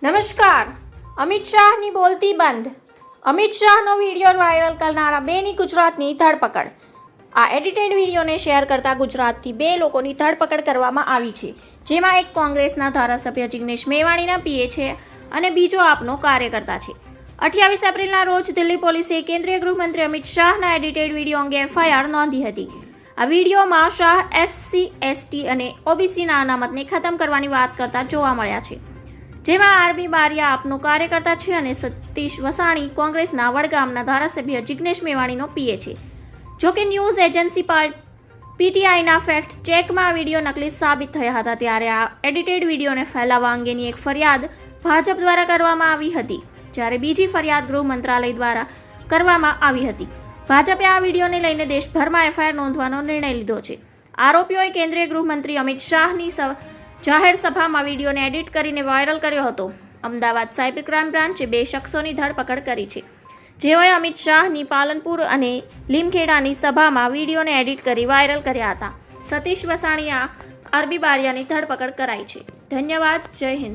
નમસ્કાર. અમિત શાહની બોલતી બંધ. અમિત શાહનો વિડીયો વાયરલ કરનારા બેની ગુજરાતની ધરપકડ. આ એડિટેડ વિડીયોને શેર કરતા ગુજરાતથી બે લોકોની ધરપકડ કરવામાં આવી છે, જેમાં એક કોંગ્રેસના ધારાસભ્ય જિગ્નેશ મેવાણીના પીએ છે અને બીજો આપનો કાર્યકર્તા છે. 28 એપ્રિલના રોજ દિલ્હી પોલીસે કેન્દ્રીય ગૃહમંત્રી અમિત શાહના એડિટેડ વિડીયો અંગે એફઆઈઆર નોંધી હતી. આ વિડીયોમાં શાહ એસસી, એસટી અને ઓબીસીના અનામતને ખતમ કરવાની વાત કરતા જોવા મળ્યા છે, જેમાં આરબી બારિયા આપનો કાર્યકર્તા છે અને સતીશ વસાણી કોંગ્રેસના વડગામના ધારાસભ્ય જિગ્નેશ મેવાણીનો પીએ છે. જોકે ન્યૂઝ એજન્સી પીટીઆઈના ફેક્ટ ચેકમાં આ વિડીયો નકલી સાબિત થયા હતા, ત્યારે આ એડિટેડ વિડીયોને ફેલાવવા અંગેની એક ફરિયાદ ભાજપ દ્વારા કરવામાં આવી હતી, જ્યારે બીજી ફરિયાદ ગૃહ મંત્રાલય દ્વારા કરવામાં આવી હતી. ભાજપે આ વિડીયોને લઈને દેશભરમાં એફઆઈઆર નોંધવાનો નિર્ણય લીધો છે. આરોપીઓએ કેન્દ્રીય ગૃહમંત્રી અમિત શાહની જાહેર સભામાં વિડીયોને એડિટ કરીને વાયરલ કર્યો હતો. અમદાવાદ સાયબર ક્રાઇમ બ્રાન્ચે બે શખ્સોની ધરપકડ કરી છે, જેઓએ અમિત શાહની પાલનપુર અને લીમખેડાની સભામાં વિડીયોને એડિટ કરી વાયરલ કર્યા હતા. સતીશ વસાણીયા, આરબી બારિયાની ધરપકડ કરાઈ છે. ધન્યવાદ. જય હિન્દ.